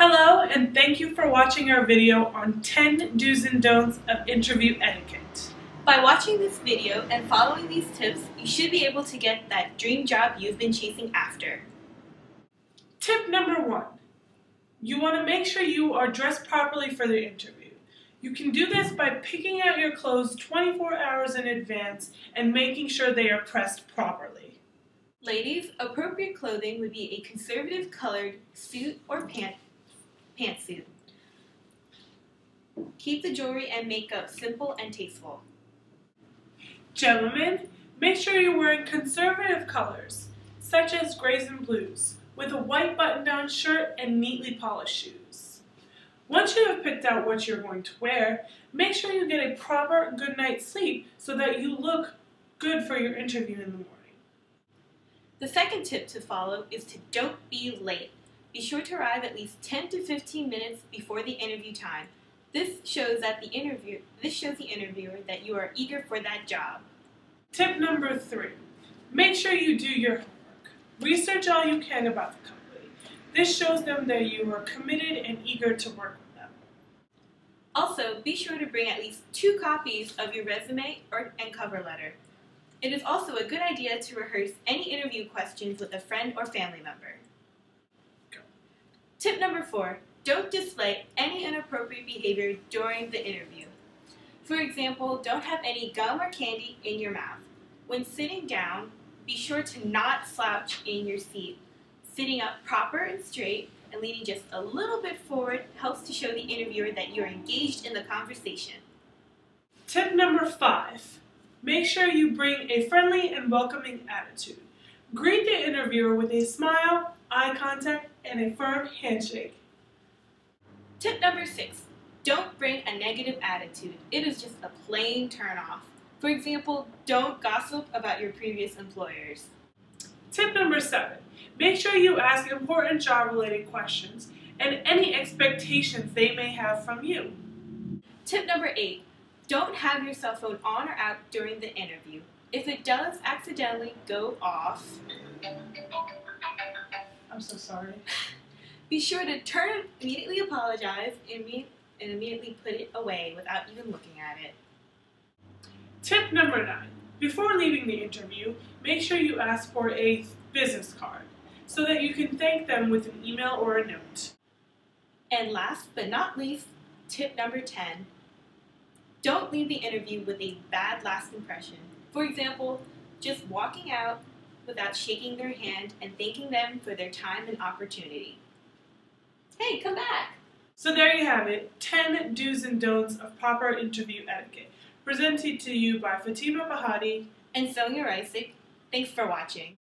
Hello, and thank you for watching our video on 10 do's and don'ts of interview etiquette. By watching this video and following these tips, you should be able to get that dream job you've been chasing after. Tip number 1. You want to make sure you are dressed properly for the interview. You can do this by picking out your clothes 24 hours in advance and making sure they are pressed properly. Ladies, appropriate clothing would be a conservative colored suit or pantsuit. Keep the jewelry and makeup simple and tasteful. Gentlemen, make sure you're wearing conservative colors, such as grays and blues, with a white button-down shirt and neatly polished shoes. Once you have picked out what you're going to wear, make sure you get a proper good night's sleep so that you look good for your interview in the morning. The second tip to follow is to don't be late. Be sure to arrive at least 10 to 15 minutes before the interview time. This shows the interviewer that you are eager for that job. Tip number 3. Make sure you do your homework. Research all you can about the company. This shows them that you are committed and eager to work with them. Also, be sure to bring at least 2 copies of your resume and cover letter. It is also a good idea to rehearse any interview questions with a friend or family member. Go. Tip number 4. Don't display any inappropriate behavior during the interview. For example, don't have any gum or candy in your mouth. When sitting down, be sure to not slouch in your seat. Sitting up proper and straight and leaning just a little bit forward helps to show the interviewer that you're engaged in the conversation. Tip number 5. Make sure you bring a friendly and welcoming attitude. Greet the interviewer with a smile, eye contact, and a firm handshake. Tip number 6. Don't bring a negative attitude. It is just a plain turn-off. For example, don't gossip about your previous employers. Tip number 7. Make sure you ask important job-related questions and any expectations they may have from you. Tip number 8. Don't have your cell phone on or out during the interview. If it does accidentally go off, I'm so sorry. Be sure to immediately apologize and immediately put it away without even looking at it. Tip number 9. Before leaving the interview, make sure you ask for a business card so that you can thank them with an email or a note. And last but not least, tip number 10. Don't leave the interview with a bad last impression. For example, just walking out without shaking their hand and thanking them for their time and opportunity. Hey, come back! So there you have it, 10 do's and don'ts of proper interview etiquette, presented to you by Fatima Bahati and Sonia Reisig. Thanks for watching.